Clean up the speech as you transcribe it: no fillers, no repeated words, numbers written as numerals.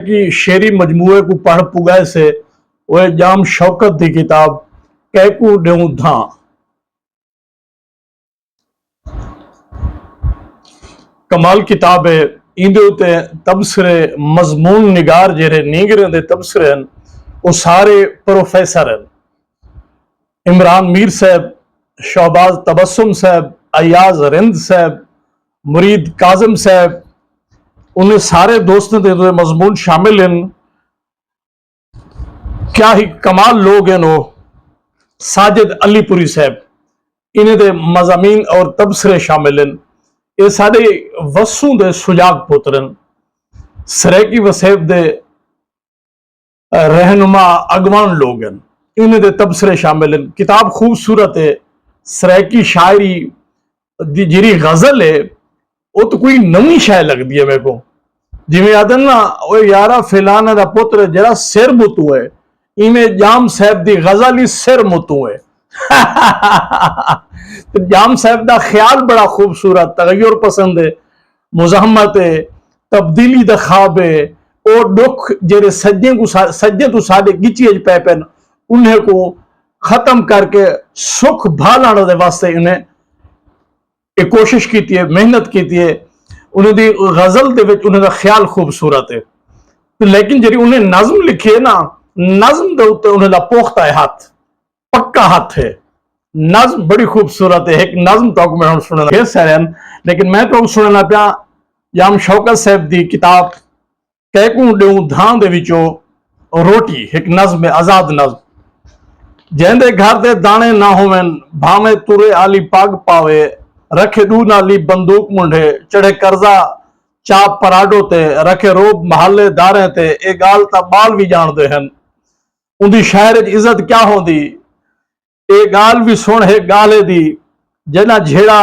کی شعری مجموعے کو پڑھ پگائے سے وہ جام شوکت دی کتاب کیکو ڈیوں دھاں کمال کتاب ہے ایندے ہوتے تبصرے مضمون نگار جہرے نیگرے دے تبصرے ہیں وہ سارے پروفیسر ہیں عمران میر صاحب شہباز تبسم صاحب ایاز رند صاحب مرید کاظم صاحب انہیں سارے دوستوں دے مضمون شامل ہیں کیا ہی کمال لوگ ہیں وہ ساجد علی پوری صاحب انہیں دے مضامین اور تبصرے شامل ہیں یہ سارے وسوں دے سجاگ پوترن سریکی وسیب دے رہنما اگوان لوگ ہیں انہیں دے تبصرے شامل ہیں کتاب خوبصورت ہے سریکی شاعری جیری غزل ہے وہ تو کوئی نمی شاعر لگ دی ہے میرے کو جی میں یاد ہے نا وہ یارا فیلانا دا پتر جرا سر متو ہے ایمیں جام صاحب دی غزلی سر متو ہے جام صاحب دا خیال بڑا خوبصورت تغیر پسند ہے مزاحمت ہے تبدیلی دا خواب ہے اور دکھ جیرے سجے تو سادے گچی اج پہ پین انہیں کو ختم کر کے سکھ بھالانا دے واسطے انہیں ایک کوشش کیتی ہے محنت کیتی ہے انہیں دی غزل دے وچ انہیں دا خیال خوبصورت ہے لیکن جری انہیں نظم لکھی ہے نا نظم دے اوتے انہیں دا پختہ ہے ہاتھ پکا ہاتھ ہے نظم بڑی خوبصورت ہے ایک نظم تو میں سننا پھر سرین لیکن میں تو سننا پیا جام شوکت صاحب دی کتاب کیکوں ڈیوں دھاں دے وچوں روٹی ایک نظم آزاد نظم جہندے گھر دے دانے نہ ہوئن بھاویں تورے آلی پاگ پاوے رکھے دو نالی بندوق منڈے چڑھے کرزا چاپ پراڈو تے رکھے روب محلے داریں تے اے گال تا بال بھی جان دے ہیں ان دی شاعر عزت کیا ہوں دی اے گال بھی سن ہے گالے دی جنا جھیڑا